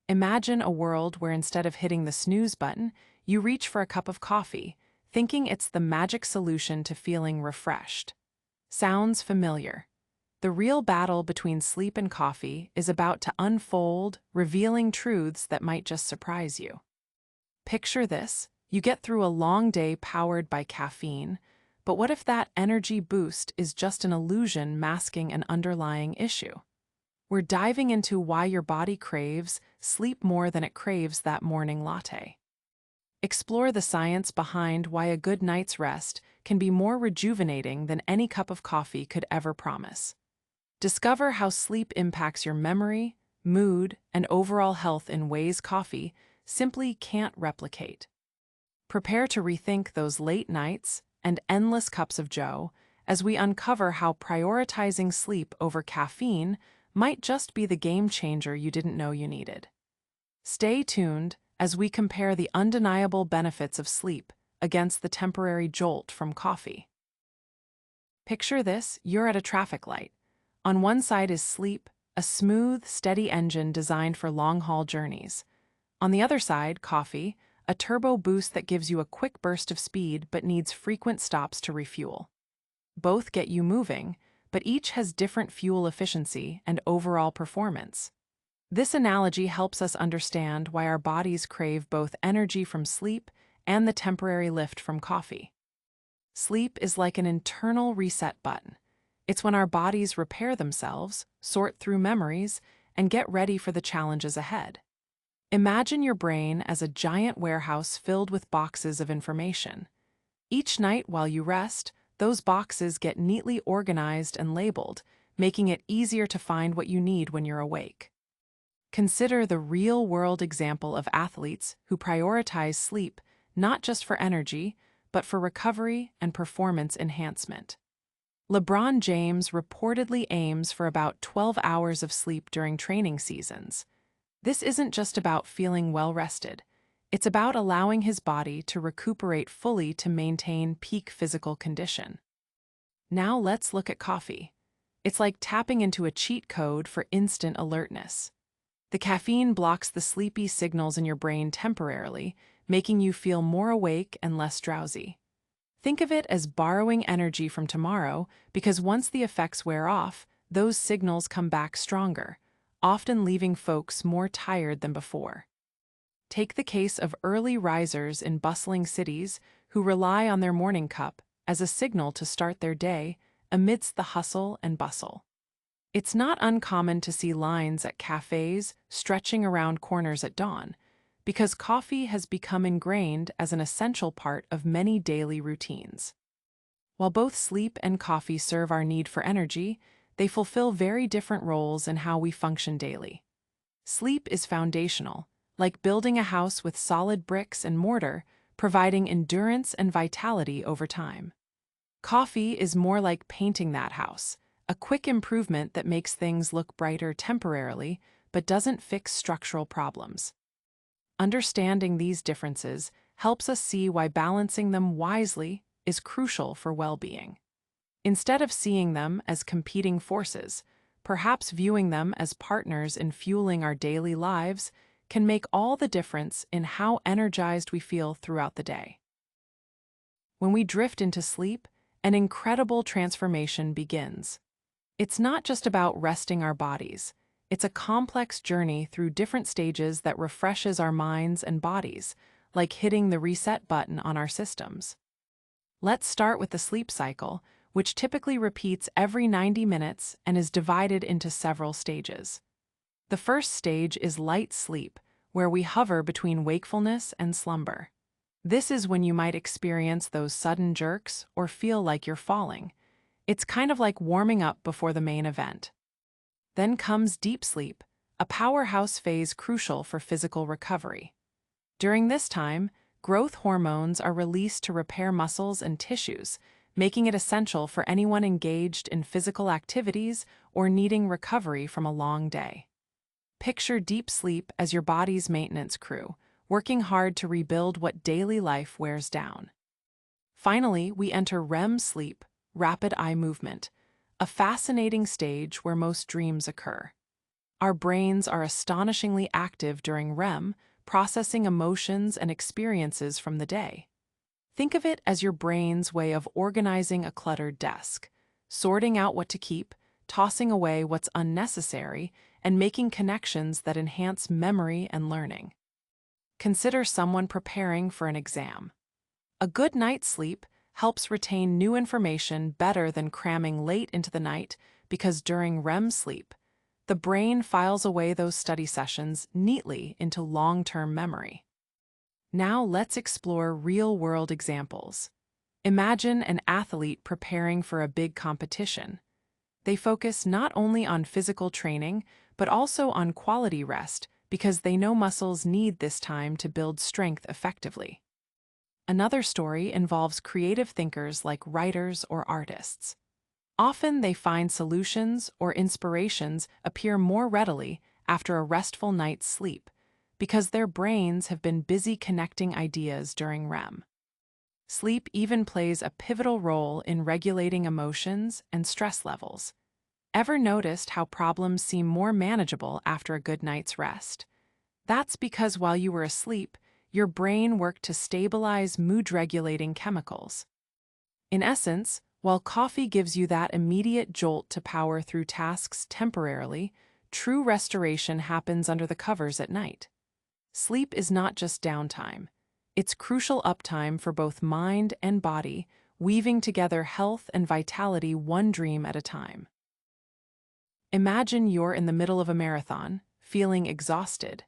Imagine a world where instead of hitting the snooze button, you reach for a cup of coffee, thinking it's the magic solution to feeling refreshed. Sounds familiar? The real battle between sleep and coffee is about to unfold, revealing truths that might just surprise you. Picture this: you get through a long day powered by caffeine, but what if that energy boost is just an illusion masking an underlying issue? We're diving into why your body craves sleep more than it craves that morning latte. Explore the science behind why a good night's rest can be more rejuvenating than any cup of coffee could ever promise. Discover how sleep impacts your memory, mood, and overall health in ways coffee simply can't replicate. Prepare to rethink those late nights and endless cups of joe as we uncover how prioritizing sleep over caffeine might just be the game changer you didn't know you needed. Stay tuned as we compare the undeniable benefits of sleep against the temporary jolt from coffee. Picture this: you're at a traffic light. On one side is sleep, a smooth, steady engine designed for long-haul journeys. On the other side, coffee, a turbo boost that gives you a quick burst of speed but needs frequent stops to refuel. Both get you moving, but each has different fuel efficiency and overall performance. This analogy helps us understand why our bodies crave both energy from sleep and the temporary lift from coffee. Sleep is like an internal reset button. It's when our bodies repair themselves, sort through memories, and get ready for the challenges ahead. Imagine your brain as a giant warehouse filled with boxes of information. Each night while you rest, those boxes get neatly organized and labeled, making it easier to find what you need when you're awake. Consider the real-world example of athletes who prioritize sleep not just for energy, but for recovery and performance enhancement. LeBron James reportedly aims for about 12 hours of sleep during training seasons. This isn't just about feeling well-rested. It's about allowing his body to recuperate fully to maintain peak physical condition. Now let's look at coffee. It's like tapping into a cheat code for instant alertness. The caffeine blocks the sleepy signals in your brain temporarily, making you feel more awake and less drowsy. Think of it as borrowing energy from tomorrow, because once the effects wear off, those signals come back stronger, often leaving folks more tired than before. Take the case of early risers in bustling cities who rely on their morning cup as a signal to start their day amidst the hustle and bustle. It's not uncommon to see lines at cafes stretching around corners at dawn, because coffee has become ingrained as an essential part of many daily routines. While both sleep and coffee serve our need for energy, they fulfill very different roles in how we function daily. Sleep is foundational, like building a house with solid bricks and mortar, providing endurance and vitality over time. Coffee is more like painting that house, a quick improvement that makes things look brighter temporarily, but doesn't fix structural problems. Understanding these differences helps us see why balancing them wisely is crucial for well-being. Instead of seeing them as competing forces, perhaps viewing them as partners in fueling our daily lives can make all the difference in how energized we feel throughout the day. When we drift into sleep, an incredible transformation begins. It's not just about resting our bodies. It's a complex journey through different stages that refreshes our minds and bodies, like hitting the reset button on our systems. Let's start with the sleep cycle, which typically repeats every 90 minutes and is divided into several stages. The first stage is light sleep, where we hover between wakefulness and slumber. This is when you might experience those sudden jerks or feel like you're falling. It's kind of like warming up before the main event. Then comes deep sleep, a powerhouse phase crucial for physical recovery. During this time, growth hormones are released to repair muscles and tissues, making it essential for anyone engaged in physical activities or needing recovery from a long day. Picture deep sleep as your body's maintenance crew, working hard to rebuild what daily life wears down. Finally, we enter REM sleep, rapid eye movement, a fascinating stage where most dreams occur. Our brains are astonishingly active during REM, processing emotions and experiences from the day. Think of it as your brain's way of organizing a cluttered desk, sorting out what to keep, tossing away what's unnecessary, and making connections that enhance memory and learning. Consider someone preparing for an exam. A good night's sleep helps retain new information better than cramming late into the night because during REM sleep, the brain files away those study sessions neatly into long-term memory. Now let's explore real-world examples. Imagine an athlete preparing for a big competition. They focus not only on physical training, but also on quality rest because they know muscles need this time to build strength effectively. Another story involves creative thinkers like writers or artists. Often they find solutions or inspirations appear more readily after a restful night's sleep because their brains have been busy connecting ideas during REM. Sleep even plays a pivotal role in regulating emotions and stress levels. Ever noticed how problems seem more manageable after a good night's rest? That's because while you were asleep, your brain worked to stabilize mood-regulating chemicals. In essence, while coffee gives you that immediate jolt to power through tasks temporarily, true restoration happens under the covers at night. Sleep is not just downtime. It's crucial uptime for both mind and body, weaving together health and vitality one dream at a time. Imagine you're in the middle of a marathon, feeling exhausted.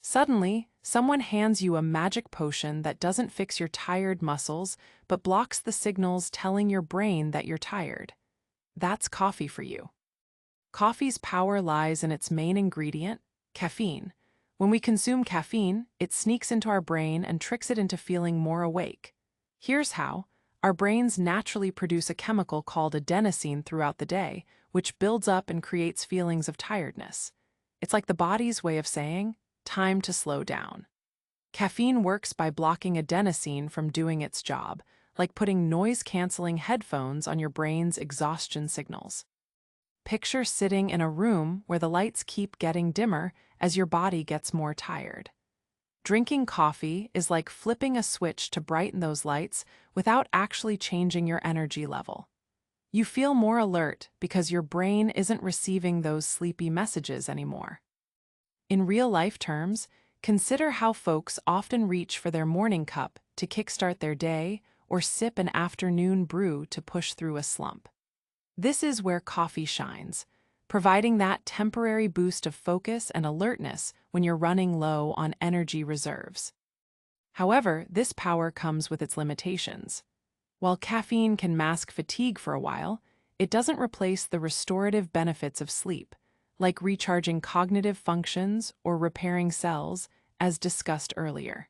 Suddenly, someone hands you a magic potion that doesn't fix your tired muscles, but blocks the signals telling your brain that you're tired. That's coffee for you. Coffee's power lies in its main ingredient, caffeine. When we consume caffeine, it sneaks into our brain and tricks it into feeling more awake. Here's how. Our brains naturally produce a chemical called adenosine throughout the day, which builds up and creates feelings of tiredness. It's like the body's way of saying, time to slow down. Caffeine works by blocking adenosine from doing its job, like putting noise-canceling headphones on your brain's exhaustion signals. Picture sitting in a room where the lights keep getting dimmer as your body gets more tired. Drinking coffee is like flipping a switch to brighten those lights without actually changing your energy level. You feel more alert because your brain isn't receiving those sleepy messages anymore. In real-life terms, consider how folks often reach for their morning cup to kickstart their day or sip an afternoon brew to push through a slump. This is where coffee shines, providing that temporary boost of focus and alertness when you're running low on energy reserves. However, this power comes with its limitations. While caffeine can mask fatigue for a while, it doesn't replace the restorative benefits of sleep, like recharging cognitive functions or repairing cells, as discussed earlier.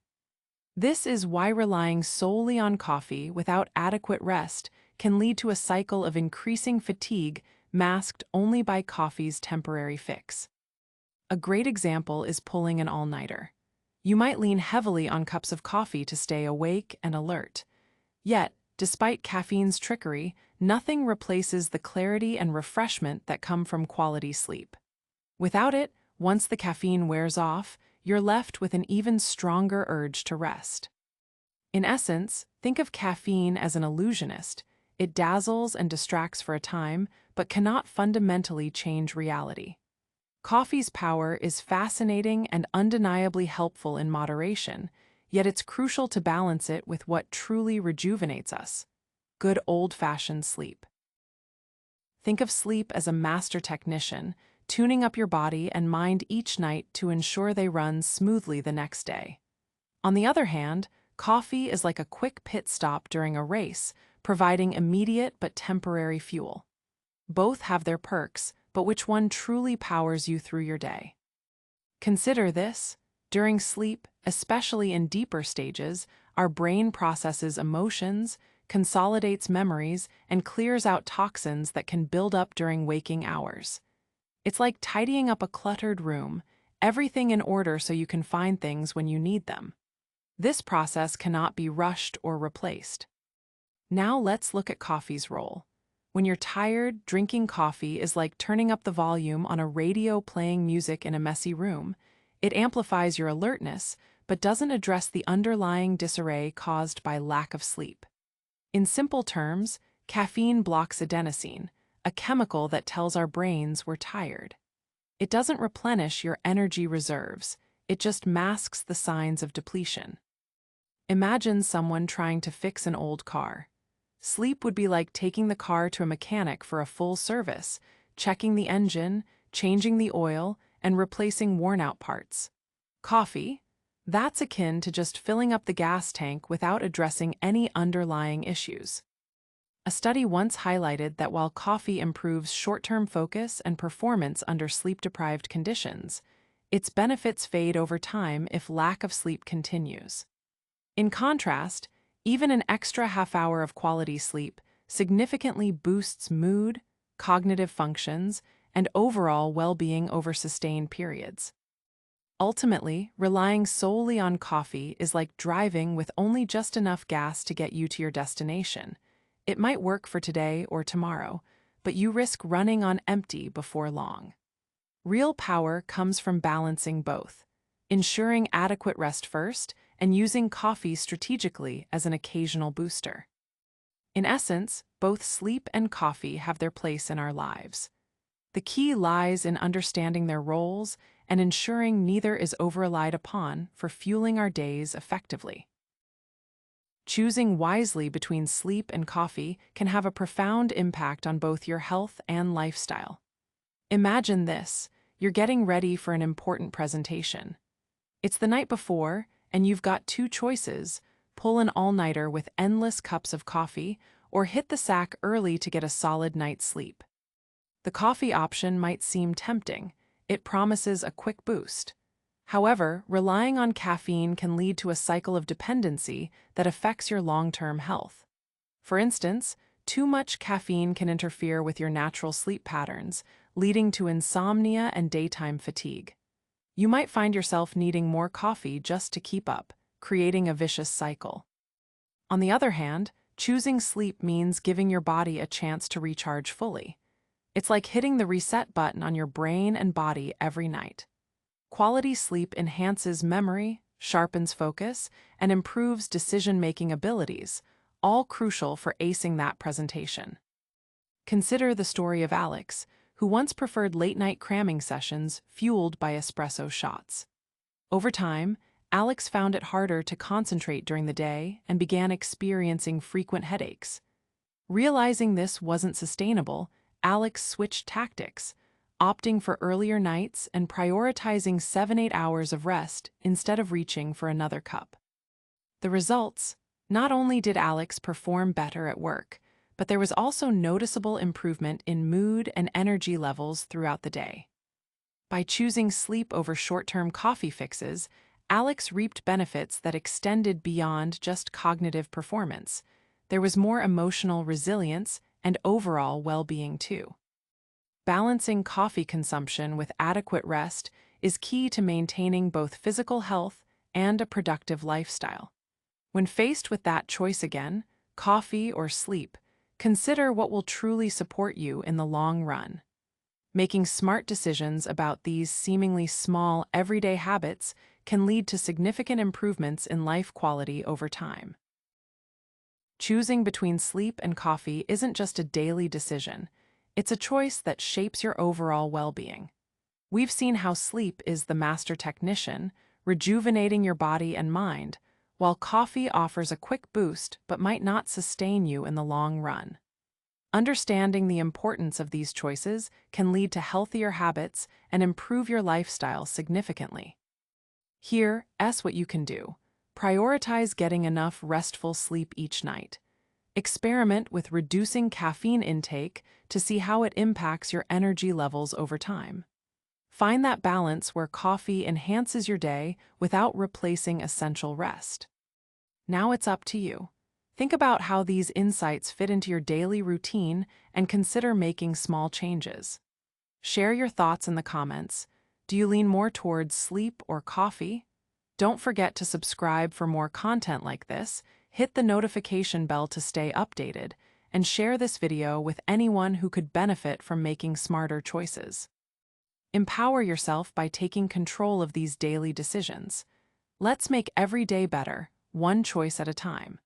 This is why relying solely on coffee without adequate rest can lead to a cycle of increasing fatigue masked only by coffee's temporary fix. A great example is pulling an all-nighter. You might lean heavily on cups of coffee to stay awake and alert. Yet, despite caffeine's trickery, nothing replaces the clarity and refreshment that come from quality sleep. Without it, once the caffeine wears off, you're left with an even stronger urge to rest. In essence, think of caffeine as an illusionist. It dazzles and distracts for a time, but cannot fundamentally change reality. Coffee's power is fascinating and undeniably helpful in moderation, yet it's crucial to balance it with what truly rejuvenates us: good old-fashioned sleep. Think of sleep as a master technician, tuning up your body and mind each night to ensure they run smoothly the next day. On the other hand, coffee is like a quick pit stop during a race, providing immediate but temporary fuel. Both have their perks, but which one truly powers you through your day? Consider this. During sleep, especially in deeper stages, our brain processes emotions, consolidates memories, and clears out toxins that can build up during waking hours. It's like tidying up a cluttered room, everything in order so you can find things when you need them. This process cannot be rushed or replaced. Now let's look at coffee's role. When you're tired, drinking coffee is like turning up the volume on a radio playing music in a messy room. It amplifies your alertness, but doesn't address the underlying disarray caused by lack of sleep. In simple terms, caffeine blocks adenosine, a chemical that tells our brains we're tired. It doesn't replenish your energy reserves, it just masks the signs of depletion. Imagine someone trying to fix an old car. Sleep would be like taking the car to a mechanic for a full service, checking the engine, changing the oil, and replacing worn-out parts. Coffee? That's akin to just filling up the gas tank without addressing any underlying issues. A study once highlighted that while coffee improves short-term focus and performance under sleep-deprived conditions, its benefits fade over time if lack of sleep continues. In contrast, even an extra half-hour of quality sleep significantly boosts mood, cognitive functions, and overall well-being over sustained periods. Ultimately, relying solely on coffee is like driving with only just enough gas to get you to your destination. It might work for today or tomorrow, but you risk running on empty before long. Real power comes from balancing both, ensuring adequate rest first and using coffee strategically as an occasional booster. In essence, both sleep and coffee have their place in our lives. The key lies in understanding their roles and ensuring neither is over-relied upon for fueling our days effectively. Choosing wisely between sleep and coffee can have a profound impact on both your health and lifestyle. Imagine this: you're getting ready for an important presentation. It's the night before, and you've got two choices: pull an all-nighter with endless cups of coffee, or hit the sack early to get a solid night's sleep. The coffee option might seem tempting. It promises a quick boost. However, relying on caffeine can lead to a cycle of dependency that affects your long-term health. For instance, too much caffeine can interfere with your natural sleep patterns, leading to insomnia and daytime fatigue. You might find yourself needing more coffee just to keep up, creating a vicious cycle. On the other hand, choosing sleep means giving your body a chance to recharge fully. It's like hitting the reset button on your brain and body every night. Quality sleep enhances memory, sharpens focus, and improves decision-making abilities, all crucial for acing that presentation. Consider the story of Alex, who once preferred late-night cramming sessions fueled by espresso shots. Over time, Alex found it harder to concentrate during the day and began experiencing frequent headaches. Realizing this wasn't sustainable, Alex switched tactics, opting for earlier nights and prioritizing 7-8 hours of rest instead of reaching for another cup. The results: not only did Alex perform better at work, but there was also noticeable improvement in mood and energy levels throughout the day. By choosing sleep over short-term coffee fixes, Alex reaped benefits that extended beyond just cognitive performance. There was more emotional resilience and overall well-being too. Balancing coffee consumption with adequate rest is key to maintaining both physical health and a productive lifestyle. When faced with that choice again, coffee or sleep, consider what will truly support you in the long run. Making smart decisions about these seemingly small, everyday habits can lead to significant improvements in life quality over time. Choosing between sleep and coffee isn't just a daily decision. It's a choice that shapes your overall well-being. We've seen how sleep is the master technician, rejuvenating your body and mind, while coffee offers a quick boost but might not sustain you in the long run. Understanding the importance of these choices can lead to healthier habits and improve your lifestyle significantly. Here's what you can do. Prioritize getting enough restful sleep each night. Experiment with reducing caffeine intake to see how it impacts your energy levels over time. Find that balance where coffee enhances your day without replacing essential rest. Now it's up to you. Think about how these insights fit into your daily routine and consider making small changes. Share your thoughts in the comments. Do you lean more towards sleep or coffee? Don't forget to subscribe for more content like this, hit the notification bell to stay updated, and share this video with anyone who could benefit from making smarter choices. Empower yourself by taking control of these daily decisions. Let's make every day better, one choice at a time.